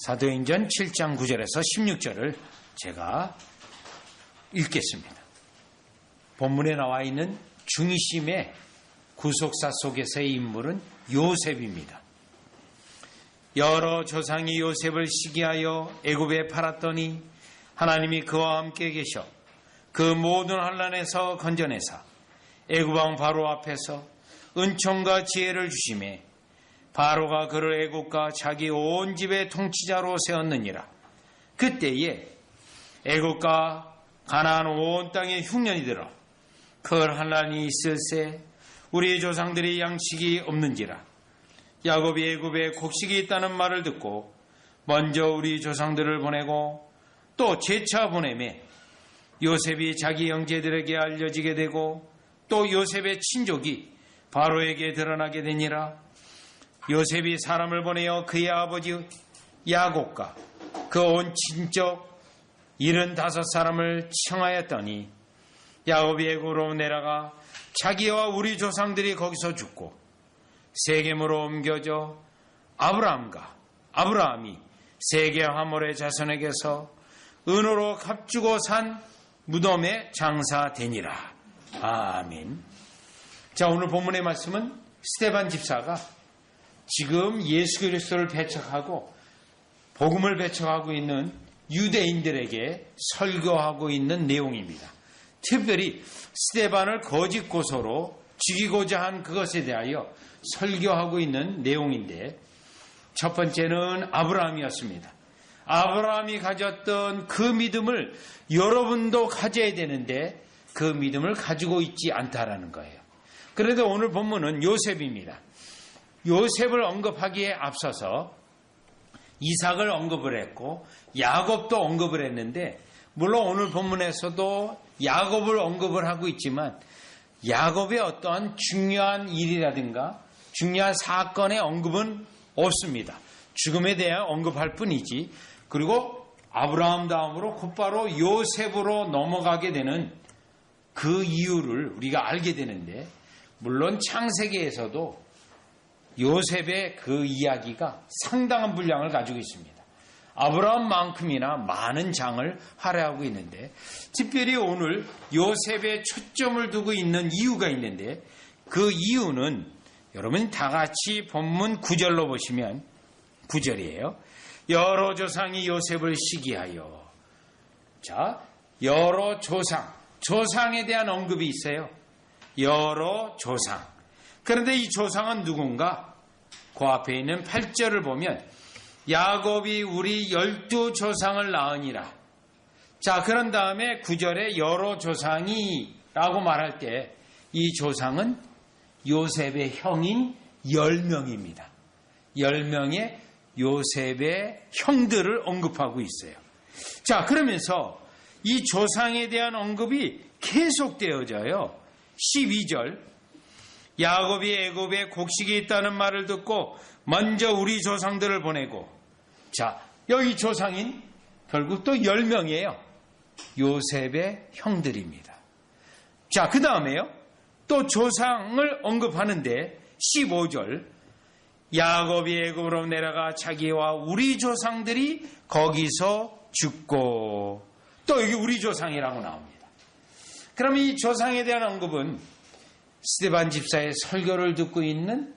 사도행전 7장 9절에서 16절을 제가 읽겠습니다. 본문에 나와 있는 중심의 구속사 속에서의 인물은 요셉입니다. 여러 조상이 요셉을 시기하여 애굽에 팔았더니 하나님이 그와 함께 계셔 그 모든 환난에서 건져내사 애굽 왕 바로 앞에서 은총과 지혜를 주시매 바로가 그를 애굽과 자기 온 집의 통치자로 세웠느니라. 그때에 애굽과 가나안 온 땅에 흉년이 들어 큰 환난이 있을세 우리 조상들이 양식이 없는지라. 야곱이 애굽에 곡식이 있다는 말을 듣고 먼저 우리 조상들을 보내고 또 재차 보내매 요셉이 자기 형제들에게 알려지게 되고 또 요셉의 친족이 바로에게 드러나게 되니라. 요셉이 사람을 보내어 그의 아버지 야곱과 그 온 친족 75사람을 청하였더니 야곱이 애굽으로 내려가 자기와 우리 조상들이 거기서 죽고 세겜으로 옮겨져 아브라함이 세겜 하몰의 자손에게서 은으로 값주고 산 무덤에 장사되니라. 아멘. 자, 오늘 본문의 말씀은 스데반 집사가 지금 예수 그리스도를 배척하고 복음을 배척하고 있는 유대인들에게 설교하고 있는 내용입니다. 특별히 스데반을 거짓 고소로 죽이고자 한 그것에 대하여 설교하고 있는 내용인데, 첫 번째는 아브라함이었습니다. 아브라함이 가졌던 그 믿음을 여러분도 가져야 되는데 그 믿음을 가지고 있지 않다라는 거예요. 그런데 오늘 본문은 요셉입니다. 요셉을 언급하기에 앞서서 이삭을 언급을 했고 야곱도 언급을 했는데, 물론 오늘 본문에서도 야곱을 언급을 하고 있지만 야곱의 어떠한 중요한 일이라든가 중요한 사건의 언급은 없습니다. 죽음에 대한 언급할 뿐이지. 그리고 아브라함 다음으로 곧바로 요셉으로 넘어가게 되는 그 이유를 우리가 알게 되는데, 물론 창세기에서도 요셉의 그 이야기가 상당한 분량을 가지고 있습니다. 아브라함만큼이나 많은 장을 할애하고 있는데, 특별히 오늘 요셉에 초점을 두고 있는 이유가 있는데, 그 이유는 여러분 다 같이 본문 9절로 보시면 9절이에요. 여러 조상이 요셉을 시기하여. 자, 여러 조상에 대한 언급이 있어요. 여러 조상. 그런데 이 조상은 누군가? 그 앞에 있는 8절을 보면 야곱이 우리 12조상을 낳으니라. 자, 그런 다음에 9절에 여러 조상이 라고 말할 때 이 조상은 요셉의 형인 10명입니다. 10명의 요셉의 형들을 언급하고 있어요. 자, 그러면서 이 조상에 대한 언급이 계속되어져요. 12절, 야곱이 애굽에 곡식이 있다는 말을 듣고 먼저 우리 조상들을 보내고. 자, 여기 조상인 결국 또 10명이에요. 요셉의 형들입니다. 자, 그 다음에요. 또 조상을 언급하는데 15절, 야곱이 애굽으로 내려가 자기와 우리 조상들이 거기서 죽고. 또 여기 우리 조상이라고 나옵니다. 그럼 이 조상에 대한 언급은 스데반 집사의 설교를 듣고 있는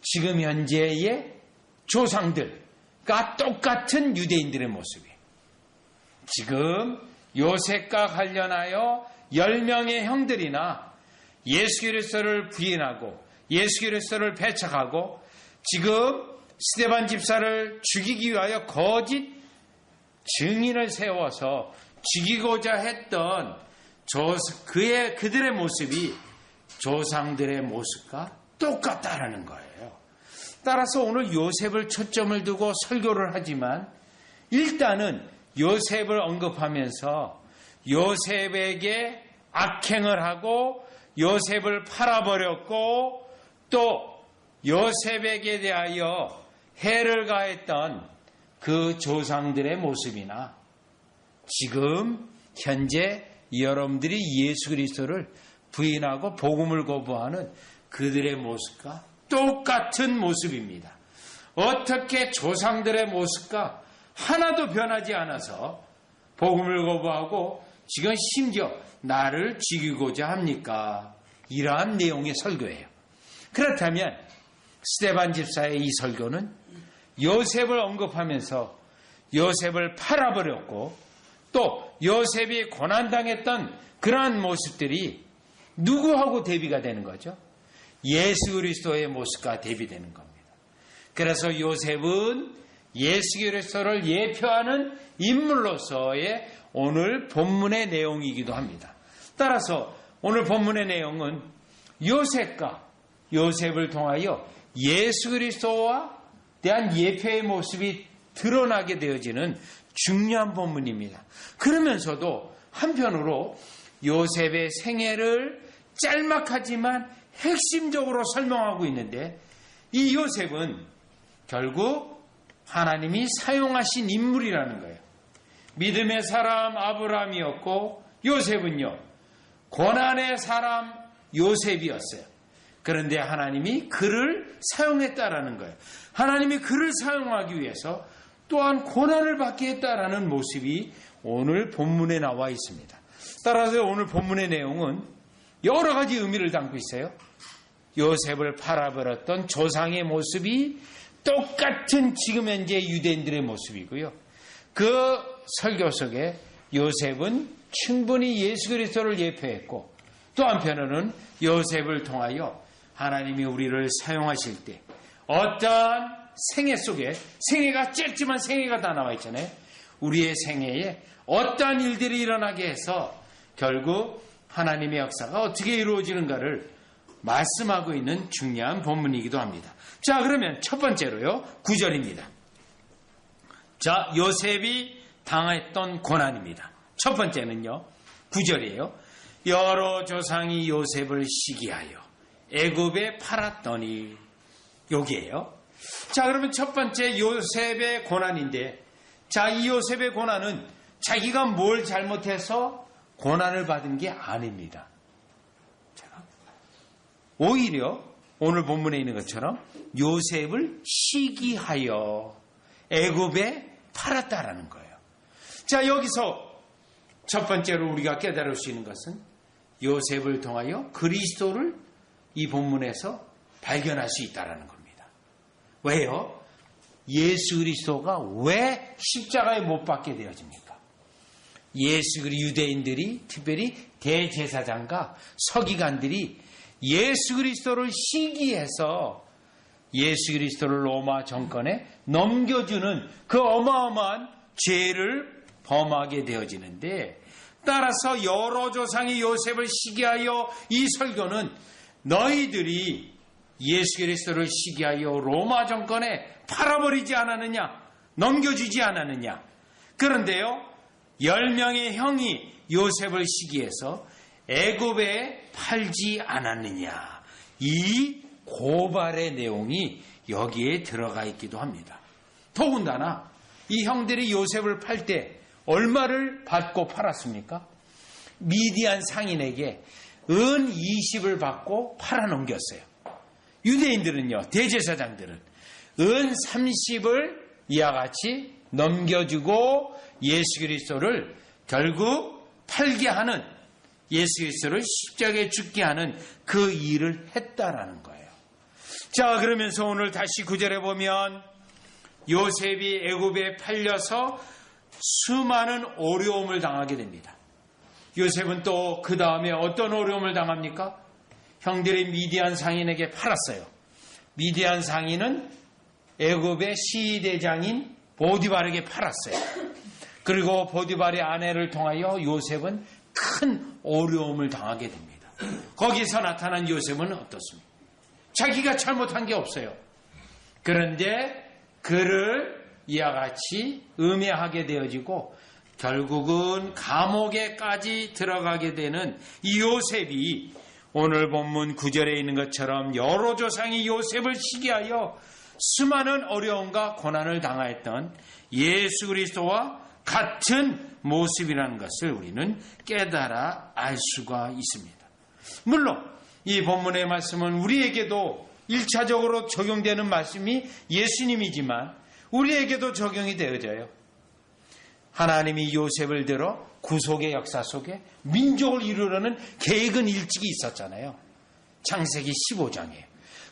지금 현재의 조상들과 똑같은 유대인들의 모습이에요. 지금 요셉과 관련하여 10명의 형들이나 예수 그리스도를 부인하고 예수 그리스도를 배척하고 지금 스데반 집사를 죽이기 위하여 거짓 증인을 세워서 죽이고자 했던 그들의 모습이 조상들의 모습과 똑같다라는 거예요. 따라서 오늘 요셉을 초점을 두고 설교를 하지만 일단은 요셉을 언급하면서 요셉에게 악행을 하고 요셉을 팔아버렸고 또 요셉에게 대하여 해를 가했던 그 조상들의 모습이나 지금 현재 여러분들이 예수 그리스도를 부인하고 복음을 거부하는 그들의 모습과 똑같은 모습입니다. 어떻게 조상들의 모습과 하나도 변하지 않아서 복음을 거부하고 지금 심지어 나를 죽이고자 합니까? 이러한 내용의 설교예요. 그렇다면 스데반 집사의 이 설교는 요셉을 언급하면서 요셉을 팔아버렸고 또 요셉이 고난당했던 그러한 모습들이 누구하고 대비가 되는 거죠? 예수 그리스도의 모습과 대비되는 겁니다. 그래서 요셉은 예수 그리스도를 예표하는 인물로서의 오늘 본문의 내용이기도 합니다. 따라서 오늘 본문의 내용은 요셉과 요셉을 통하여 예수 그리스도와 대한 예표의 모습이 드러나게 되어지는 중요한 본문입니다. 그러면서도 한편으로 요셉의 생애를 짤막하지만 핵심적으로 설명하고 있는데 이 요셉은 결국 하나님이 사용하신 인물이라는 거예요. 믿음의 사람 아브라함이었고 요셉은요 고난의 사람 요셉이었어요. 그런데 하나님이 그를 사용했다라는 거예요. 하나님이 그를 사용하기 위해서 또한 고난을 받게 했다라는 모습이 오늘 본문에 나와 있습니다. 따라서 오늘 본문의 내용은 여러 가지 의미를 담고 있어요. 요셉을 팔아버렸던 조상의 모습이 똑같은 지금 현재 유대인들의 모습이고요. 그 설교 속에 요셉은 충분히 예수 그리스도를 예표했고 또 한편으로는 요셉을 통하여 하나님이 우리를 사용하실 때 어떠한 생애 속에 생애가 짧지만 생애가 다 나와 있잖아요. 우리의 생애에 어떠한 일들이 일어나게 해서 결국 하나님의 역사가 어떻게 이루어지는가를 말씀하고 있는 중요한 본문이기도 합니다. 자, 그러면 첫 번째로요. 9절입니다. 자, 요셉이 당했던 고난입니다. 첫 번째는요. 9절이에요. 여러 조상이 요셉을 시기하여 애굽에 팔았더니 여기에요. 자, 그러면 첫 번째 요셉의 고난인데 자, 이 요셉의 고난은 자기가 뭘 잘못해서 고난을 받은 게 아닙니다. 자, 오히려 오늘 본문에 있는 것처럼 요셉을 시기하여 애굽에 팔았다라는 거예요. 자, 여기서 첫 번째로 우리가 깨달을 수 있는 것은 요셉을 통하여 그리스도를 이 본문에서 발견할 수 있다라는 겁니다. 왜요? 예수 그리스도가 왜 십자가에 못 박게 되어집니까? 예수 그리스도 유대인들이 특별히 대제사장과 서기관들이 예수 그리스도를 시기해서 예수 그리스도를 로마 정권에 넘겨주는 그 어마어마한 죄를 범하게 되어지는데 따라서 여러 조상이 요셉을 시기하여 이 설교는 너희들이 예수 그리스도를 시기하여 로마 정권에 팔아버리지 않았느냐 넘겨주지 않았느냐 그런데요 10명의 형이 요셉을 시기해서 애굽에 팔지 않았느냐 이 고발의 내용이 여기에 들어가 있기도 합니다. 더군다나 이 형들이 요셉을 팔 때 얼마를 받고 팔았습니까? 미디안 상인에게 은 20을 받고 팔아넘겼어요. 유대인들은요, 대제사장들은 은 30을 이와 같이 넘겨주고 예수 그리스도를 결국 팔게 하는 예수 그리스도를 십자가에 죽게 하는 그 일을 했다라는 거예요. 자, 그러면서 오늘 다시 9절에 보면 요셉이 애굽에 팔려서 수많은 어려움을 당하게 됩니다. 요셉은 또 그 다음에 어떤 어려움을 당합니까? 형들이 미디안 상인에게 팔았어요. 미디안 상인은 애굽의 시대장인 보디발에게 팔았어요. 그리고 보디발의 아내를 통하여 요셉은 큰 어려움을 당하게 됩니다. 거기서 나타난 요셉은 어떻습니까? 자기가 잘못한 게 없어요. 그런데 그를 이와 같이 음해하게 되어지고 결국은 감옥에까지 들어가게 되는 이 요셉이 오늘 본문 9절에 있는 것처럼 여러 조상이 요셉을 시기하여 수많은 어려움과 고난을 당하였던 예수 그리스도와 같은 모습이라는 것을 우리는 깨달아 알 수가 있습니다. 물론 이 본문의 말씀은 우리에게도 1차적으로 적용되는 말씀이 예수님이지만 우리에게도 적용이 되어져요. 하나님이 요셉을 들어 구속의 역사 속에 민족을 이루려는 계획은 일찍이 있었잖아요. 창세기 15장이에요.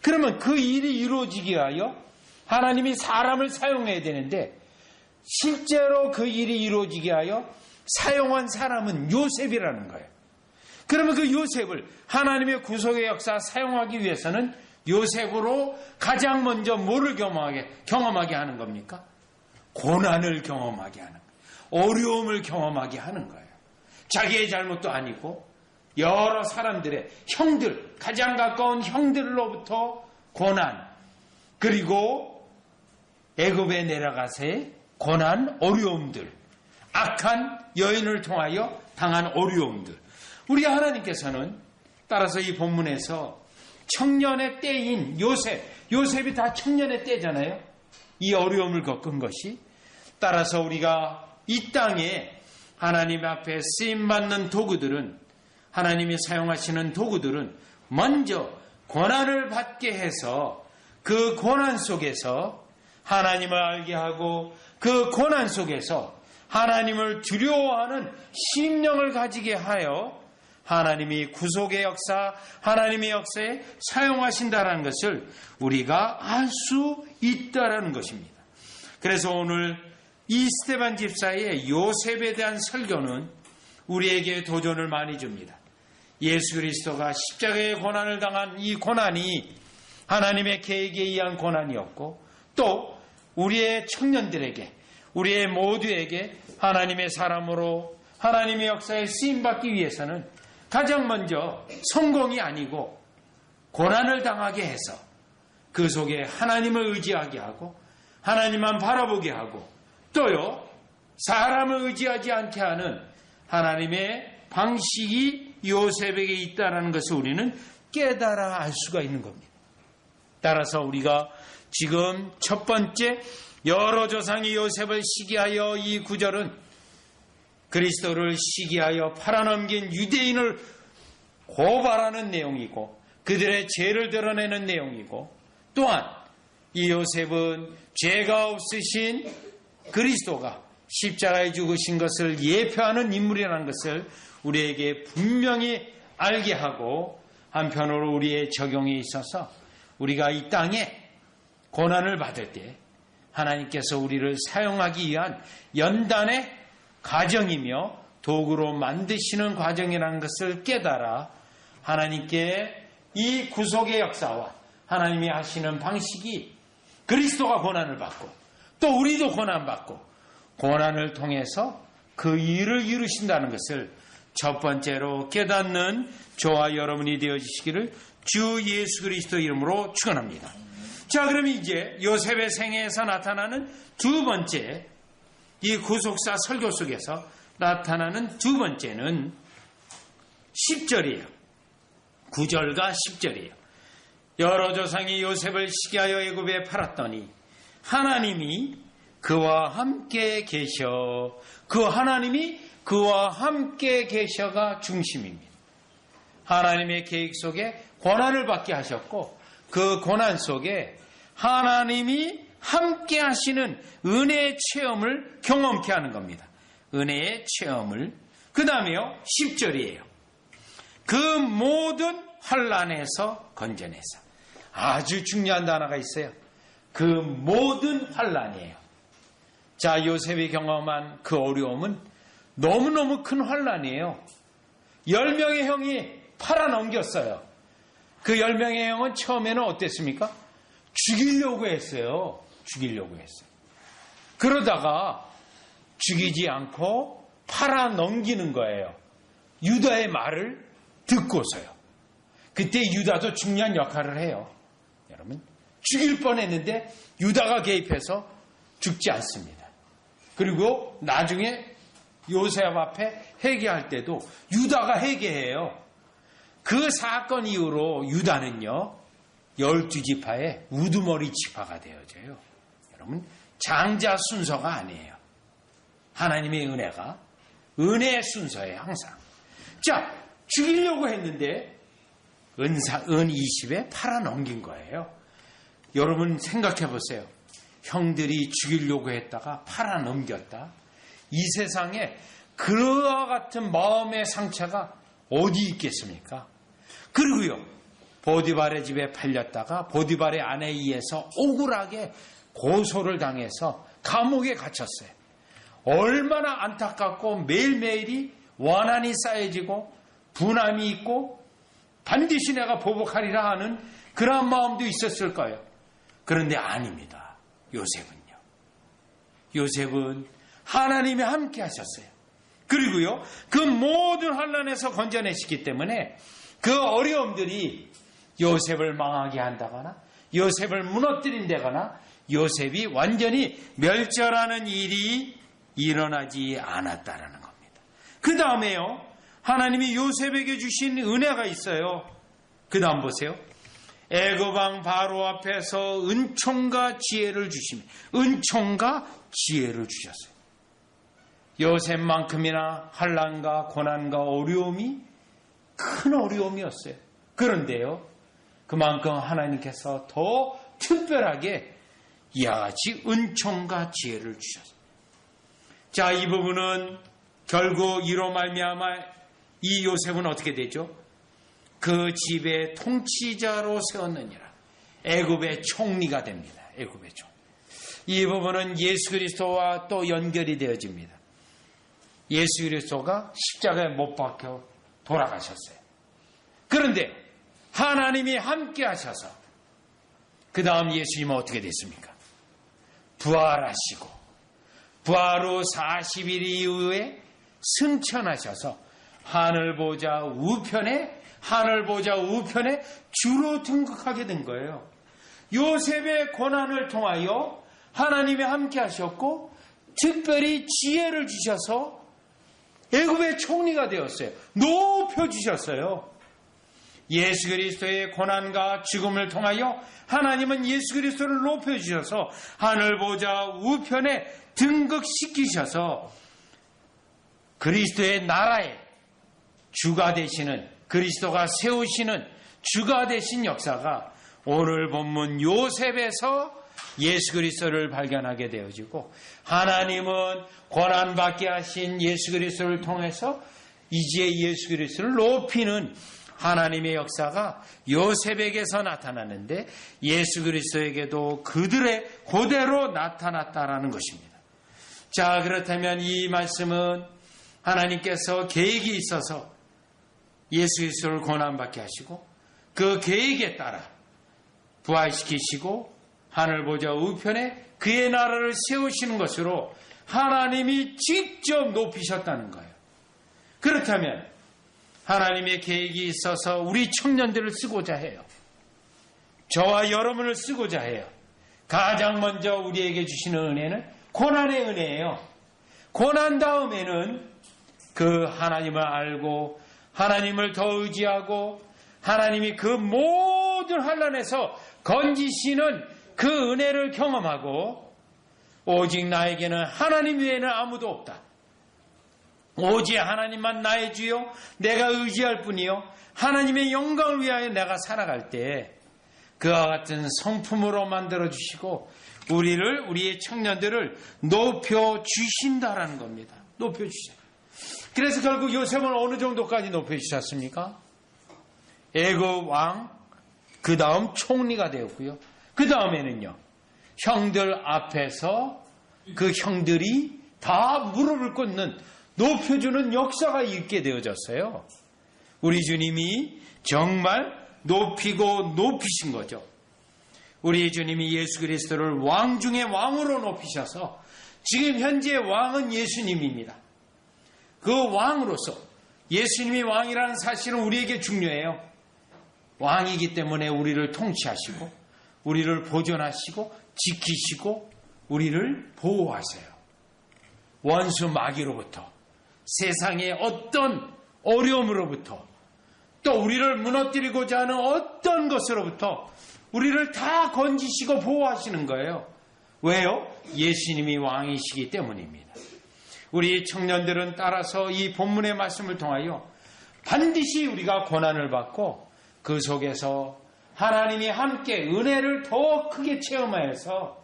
그러면 그 일이 이루어지기 위하여 하나님이 사람을 사용해야 되는데 실제로 그 일이 이루어지기 위하여 사용한 사람은 요셉이라는 거예요. 그러면 그 요셉을 하나님의 구속의 역사 사용하기 위해서는 요셉으로 가장 먼저 뭐를 경험하게 하는 겁니까? 고난을 경험하게 하는 거예요. 어려움을 경험하게 하는 거예요. 자기의 잘못도 아니고 여러 사람들의 형들, 가장 가까운 형들로부터 고난, 그리고 애굽에 내려가서의 고난, 어려움들, 악한 여인을 통하여 당한 어려움들. 우리 하나님께서는 따라서 이 본문에서 청년의 때인 요셉이 다 청년의 때잖아요. 이 어려움을 겪은 것이 따라서 우리가 이 땅에 하나님 앞에 쓰임받는 도구들은, 하나님이 사용하시는 도구들은 먼저 고난을 받게 해서 그 고난 속에서 하나님을 알게 하고 그 고난 속에서 하나님을 두려워하는 심령을 가지게 하여 하나님이 구속의 역사, 하나님의 역사에 사용하신다는 것을 우리가 알 수 있다라는 것입니다. 그래서 오늘 이 스데반 집사의 요셉에 대한 설교는 우리에게 도전을 많이 줍니다. 예수 그리스도가 십자가의 고난을 당한 이 고난이 하나님의 계획에 의한 고난이었고 또 우리의 청년들에게, 우리의 모두에게 하나님의 사람으로 하나님의 역사에 쓰임받기 위해서는 가장 먼저 성공이 아니고 고난을 당하게 해서 그 속에 하나님을 의지하게 하고 하나님만 바라보게 하고 또요 사람을 의지하지 않게 하는 하나님의 방식이 요셉에게 있다는 것을 우리는 깨달아 알 수가 있는 겁니다. 따라서 우리가 지금 첫 번째 여러 조상이 요셉을 시기하여 이 구절은 그리스도를 시기하여 팔아넘긴 유대인을 고발하는 내용이고 그들의 죄를 드러내는 내용이고 또한 이 요셉은 죄가 없으신 그리스도가 십자가에 죽으신 것을 예표하는 인물이라는 것을 우리에게 분명히 알게 하고 한편으로 우리의 적용에 있어서 우리가 이 땅에 고난을 받을 때 하나님께서 우리를 사용하기 위한 연단의 과정이며 도구로 만드시는 과정이라는 것을 깨달아 하나님께 이 구속의 역사와 하나님이 하시는 방식이 그리스도가 고난을 받고 또 우리도 고난받고 고난을 통해서 그 일을 이루신다는 것을 첫 번째로 깨닫는 저와 여러분이 되어주시기를 주 예수 그리스도 이름으로 축원합니다. 자, 그럼 이제 요셉의 생애에서 나타나는 두 번째 이 구속사 설교 속에서 나타나는 두 번째는 10절이에요. 9절과 10절이에요. 여러 조상이 요셉을 시기하여 애굽에 팔았더니 하나님이 그와 함께 계셔. 그 하나님이 그와 함께 계셔가 중심입니다. 하나님의 계획 속에 고난을 받게 하셨고 그 고난 속에 하나님이 함께 하시는 은혜의 체험을 경험케 하는 겁니다. 은혜의 체험을. 그 다음에요 10절이에요. 그 모든 환난에서 건져내서. 아주 중요한 단어가 있어요. 그 모든 환난이에요. 자, 요셉이 경험한 그 어려움은 너무너무 큰 환난이에요. 10명의 형이 팔아넘겼어요. 그 10명의 형은 처음에는 어땠습니까? 죽이려고 했어요. 죽이려고 했어요. 그러다가 죽이지 않고 팔아넘기는 거예요. 유다의 말을 듣고서요. 그때 유다도 중요한 역할을 해요. 여러분, 죽일 뻔했는데 유다가 개입해서 죽지 않습니다. 그리고 나중에 요셉 앞에 회개할 때도 유다가 회개해요. 그 사건 이후로 유다는요 12지파의 우두머리 지파가 되어져요. 여러분, 장자 순서가 아니에요. 하나님의 은혜가 은혜의 순서예요. 항상. 자, 죽이려고 했는데 은 20에 팔아넘긴 거예요. 여러분 생각해 보세요. 형들이 죽이려고 했다가 팔아넘겼다. 이 세상에 그와 같은 마음의 상처가 어디 있겠습니까? 그리고요, 보디발의 집에 팔렸다가 보디발의 아내에 의해서 억울하게 고소를 당해서 감옥에 갇혔어요. 얼마나 안타깝고 매일매일이 원한이 쌓여지고 분함이 있고 반드시 내가 보복하리라 하는 그러한 마음도 있었을 거예요. 그런데 아닙니다. 요셉은 하나님이 함께 하셨어요. 그리고요, 그 모든 환난에서 건져내시기 때문에 그 어려움들이 요셉을 망하게 한다거나 요셉을 무너뜨린다거나 요셉이 완전히 멸절하는 일이 일어나지 않았다라는 겁니다. 그 다음에요, 하나님이 요셉에게 주신 은혜가 있어요. 그 다음 보세요. 애굽왕 바로 앞에서 은총과 지혜를 주시며 은총과 지혜를 주셨어요. 요셉만큼이나 환난과 고난과 어려움이 큰 어려움이었어요. 그런데요, 그만큼 하나님께서 더 특별하게 이와 같이 은총과 지혜를 주셨어요. 자, 이 부분은 결국 이로 말미암아 이 요셉은 어떻게 되죠? 그 집의 통치자로 세웠느니라. 애굽의 총리가 됩니다. 애굽의 총리. 이 부분은 예수 그리스도와 또 연결이 되어집니다. 예수 그리스도가 십자가에 못 박혀 돌아가셨어요. 그런데 하나님이 함께 하셔서 그 다음 예수님은 어떻게 됐습니까? 부활하시고 부활 후 40일 이후에 승천하셔서 하늘보좌 우편에 주로 등극하게 된 거예요. 요셉의 고난을 통하여 하나님이 함께 하셨고 특별히 지혜를 주셔서 애굽의 총리가 되었어요. 높여주셨어요. 예수 그리스도의 고난과 죽음을 통하여 하나님은 예수 그리스도를 높여주셔서 하늘보좌 우편에 등극시키셔서 그리스도의 나라의 주가 되시는, 그리스도가 세우시는 주가 되신 역사가 오늘 본문 요셉에서 예수 그리스도를 발견하게 되어지고, 하나님은 고난받게 하신 예수 그리스도를 통해서 이제 예수 그리스도를 높이는 하나님의 역사가 요셉에게서 나타나는데 예수 그리스도에게도 그대로 나타났다라는 것입니다. 자, 그렇다면 이 말씀은 하나님께서 계획이 있어서 예수 그리스도를 고난받게 하시고 그 계획에 따라 부활시키시고 하늘보좌 우편에 그의 나라를 세우시는 것으로 하나님이 직접 높이셨다는 거예요. 그렇다면 하나님의 계획이 있어서 우리 청년들을 쓰고자 해요. 저와 여러분을 쓰고자 해요. 가장 먼저 우리에게 주시는 은혜는 고난의 은혜예요. 고난 다음에는 그 하나님을 알고 하나님을 더 의지하고 하나님이 그 모든 환난에서 건지시는 그 은혜를 경험하고 오직 나에게는 하나님 외에는 아무도 없다. 오직 하나님만 나의 주요 내가 의지할 뿐이요 하나님의 영광을 위하여 내가 살아갈 때 그와 같은 성품으로 만들어주시고 우리의 청년들을 높여주신다라는 겁니다. 높여주셔요. 그래서 결국 요셉은 어느 정도까지 높여주셨습니까? 애굽 왕, 그 다음 총리가 되었고요. 그 다음에는요, 형들 앞에서 그 형들이 다 무릎을 꿇는 높여주는 역사가 있게 되어졌어요. 우리 주님이 정말 높이고 높이신 거죠. 우리 주님이 예수 그리스도를 왕 중에 왕으로 높이셔서 지금 현재 왕은 예수님입니다. 그 왕으로서 예수님이 왕이라는 사실은 우리에게 중요해요. 왕이기 때문에 우리를 통치하시고 우리를 보존하시고 지키시고 우리를 보호하세요. 원수 마귀로부터 세상의 어떤 어려움으로부터 또 우리를 무너뜨리고자 하는 어떤 것으로부터 우리를 다 건지시고 보호하시는 거예요. 왜요? 예수님이 왕이시기 때문입니다. 우리 청년들은 따라서 이 본문의 말씀을 통하여 반드시 우리가 고난을 받고 그 속에서 하나님이 함께 은혜를 더 크게 체험하여서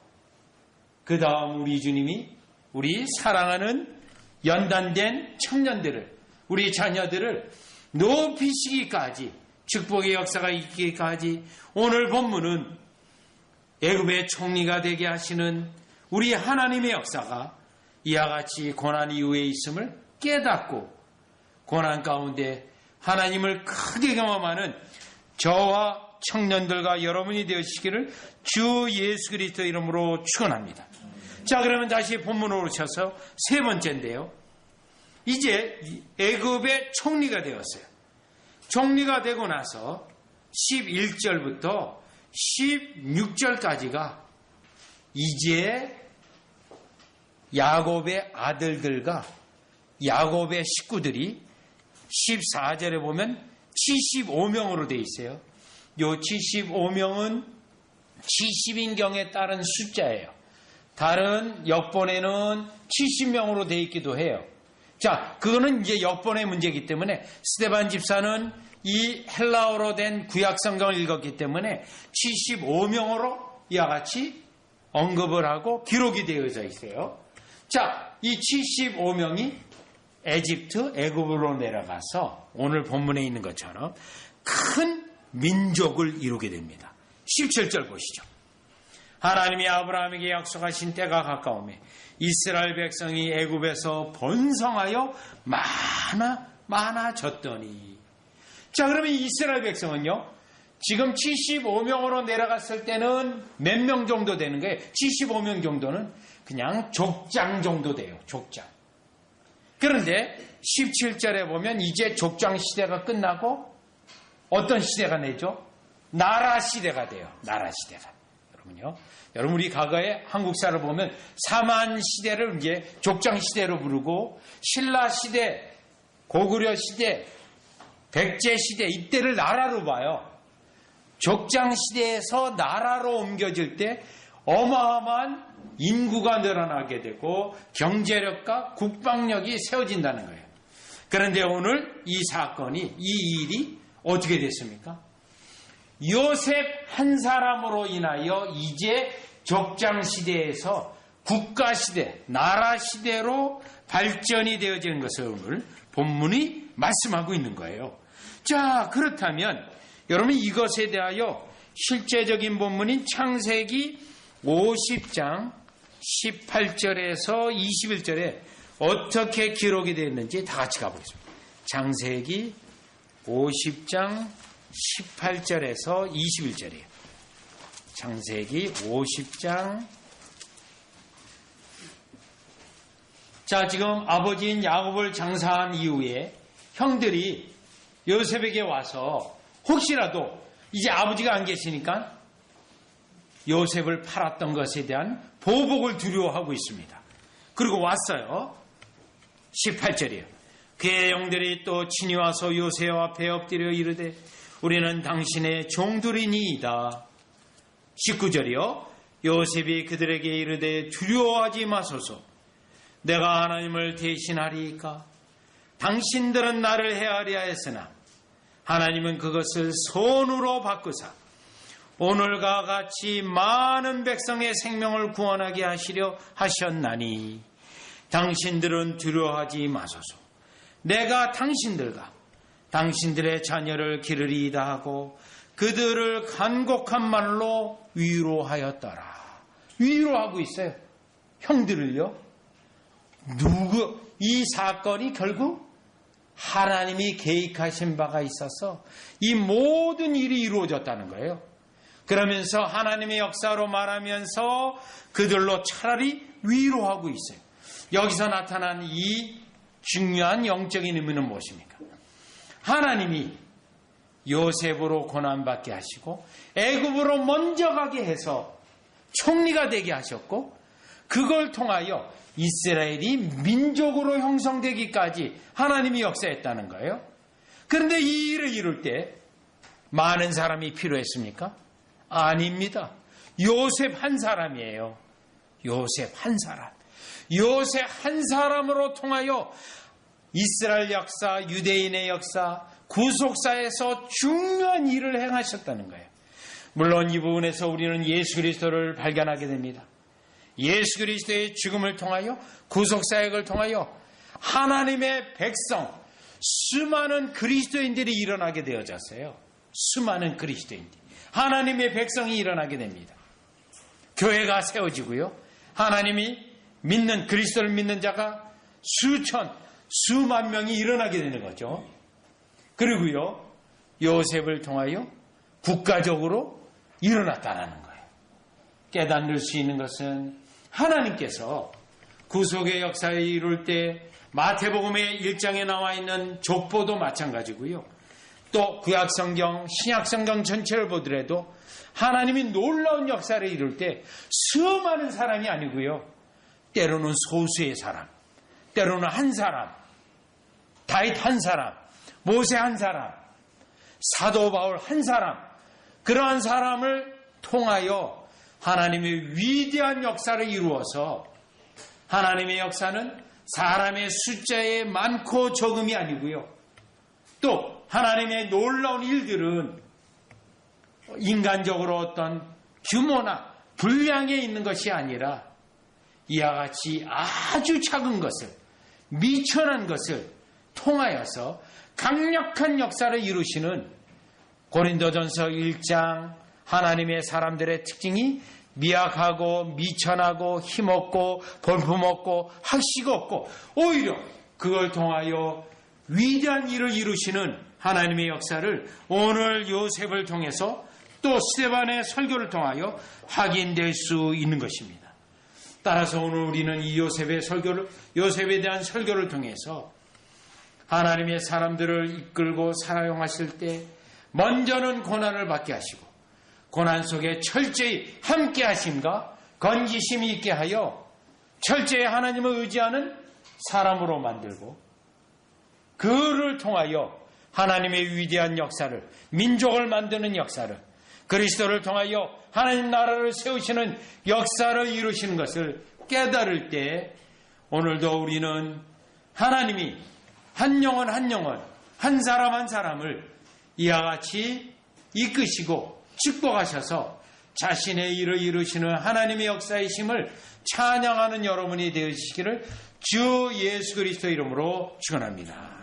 그 다음 우리 주님이 우리 사랑하는 연단된 청년들을, 우리 자녀들을 높이시기까지, 축복의 역사가 있기까지 오늘 본문은 애굽의 총리가 되게 하시는 우리 하나님의 역사가 이와 같이 고난 이후에 있음을 깨닫고 고난 가운데 하나님을 크게 경험하는 저와 청년들과 여러분이 되시기를 주 예수 그리스도 이름으로 축원합니다. 자, 그러면 다시 본문으로 오셔서 세 번째인데요. 이제 애굽의 총리가 되었어요. 총리가 되고 나서 11절부터 16절까지가 이제 야곱의 아들들과 야곱의 식구들이 14절에 보면 75명으로 되어 있어요. 요 75명은 70인경에 따른 숫자예요. 다른 역본에는 70명으로 되어 있기도 해요. 자, 그거는 이제 역본의 문제이기 때문에 스데반 집사는 이 헬라어로 된 구약 성경을 읽었기 때문에 75명으로 이와 같이 언급을 하고 기록이 되어져 있어요. 자, 이 75명이 애굽으로 내려가서 오늘 본문에 있는 것처럼 큰 민족을 이루게 됩니다. 17절 보시죠. 하나님이 아브라함에게 약속하신 때가 가까우매 이스라엘 백성이 애굽에서 번성하여 많아졌더니. 자, 그러면 이스라엘 백성은요, 지금 75명으로 내려갔을 때는 몇 명 정도 되는 거예요? 75명 정도는 그냥 족장 정도 돼요. 족장. 그런데 17절에 보면 이제 족장 시대가 끝나고 어떤 시대가 되죠? 나라 시대가 돼요. 나라 시대가. 여러분요. 여러분, 우리 과거에 한국사를 보면 사만 시대를 이제 족장 시대로 부르고 신라 시대, 고구려 시대, 백제 시대, 이때를 나라로 봐요. 족장 시대에서 나라로 옮겨질 때 어마어마한 인구가 늘어나게 되고 경제력과 국방력이 세워진다는 거예요. 그런데 오늘 이 사건이, 이 일이 어떻게 됐습니까? 요셉 한 사람으로 인하여 이제 족장 시대에서 국가 시대, 나라 시대로 발전이 되어지는 것을 오늘 본문이 말씀하고 있는 거예요. 자, 그렇다면 여러분, 이것에 대하여 실제적인 본문인 창세기 50장 18절에서 21절에 어떻게 기록이 되어 있는지 다 같이 가보겠습니다. 창세기 50장 18절에서 21절이에요. 창세기 50장. 자, 지금 아버지인 야곱을 장사한 이후에 형들이 요셉에게 와서 혹시라도 이제 아버지가 안 계시니까 요셉을 팔았던 것에 대한 보복을 두려워하고 있습니다. 그리고 왔어요. 18절이에요. 그의 영들이 또 친히 와서 요셉 앞에 엎드려 이르되 우리는 당신의 종들이니이다. 19절이요. 요셉이 그들에게 이르되 두려워하지 마소서. 내가 하나님을 대신하리이까. 당신들은 나를 해하리 하였으나 하나님은 그것을 선으로 바꾸사 오늘과 같이 많은 백성의 생명을 구원하게 하시려 하셨나니 당신들은 두려워하지 마소서. 내가 당신들과 당신들의 자녀를 기르리이다 하고 그들을 간곡한 말로 위로하였더라. 위로하고 있어요. 형들을요. 이 사건이 결국 하나님이 계획하신 바가 있어서 이 모든 일이 이루어졌다는 거예요. 그러면서 하나님의 역사로 말하면서 그들로 차라리 위로하고 있어요. 여기서 나타난 이 중요한 영적인 의미는 무엇입니까? 하나님이 요셉으로 고난받게 하시고 애굽으로 먼저 가게 해서 총리가 되게 하셨고 그걸 통하여 이스라엘이 민족으로 형성되기까지 하나님이 역사했다는 거예요. 그런데 이 일을 이룰 때 많은 사람이 필요했습니까? 아닙니다. 요셉 한 사람이에요. 요셉 한 사람. 요셉 한 사람으로 통하여 이스라엘 역사, 유대인의 역사, 구속사에서 중요한 일을 행하셨다는 거예요. 물론 이 부분에서 우리는 예수 그리스도를 발견하게 됩니다. 예수 그리스도의 죽음을 통하여 구속사역을 통하여 하나님의 백성 수많은 그리스도인들이 일어나게 되어졌어요. 수많은 그리스도인들, 하나님의 백성이 일어나게 됩니다. 교회가 세워지고요. 하나님이 믿는, 그리스도를 믿는 자가 수만 명이 일어나게 되는 거죠. 그리고요, 요셉을 통하여 국가적으로 일어났다는 거예요. 깨닫을 수 있는 것은 하나님께서 구속의 역사에 이룰 때 마태복음의 1장에 나와 있는 족보도 마찬가지고요. 또 구약성경, 신약성경 전체를 보더라도 하나님이 놀라운 역사를 이룰 때 수많은 사람이 아니고요. 때로는 소수의 사람, 때로는 한 사람, 다윗 한 사람, 모세 한 사람, 사도 바울 한 사람, 그러한 사람을 통하여 하나님의 위대한 역사를 이루어서 하나님의 역사는 사람의 숫자에 많고 적음이 아니고요. 또 하나님의 놀라운 일들은 인간적으로 어떤 규모나 분량에 있는 것이 아니라 이와 같이 아주 작은 것을, 미천한 것을 통하여서 강력한 역사를 이루시는 고린도전서 1장 하나님의 사람들의 특징이 미약하고 미천하고 힘없고 볼품없고 학식 없고 오히려 그걸 통하여 위대한 일을 이루시는 하나님의 역사를 오늘 요셉을 통해서 또 스데반의 설교를 통하여 확인될 수 있는 것입니다. 따라서 오늘 우리는 이 요셉에 대한 설교를 통해서 하나님의 사람들을 이끌고 사용하실 때 먼저는 고난을 받게 하시고 고난 속에 철저히 함께 하심과 건지심이 있게 하여 철저히 하나님을 의지하는 사람으로 만들고 그를 통하여 하나님의 위대한 역사를, 민족을 만드는 역사를, 그리스도를 통하여 하나님 나라를 세우시는 역사를 이루시는 것을 깨달을 때 오늘도 우리는 하나님이 한 영혼 한 영혼, 한 사람 한 사람을 이와 같이 이끄시고 축복하셔서 자신의 일을 이루시는 하나님의 역사이심을 찬양하는 여러분이 되시기를 주 예수 그리스도 이름으로 축원합니다.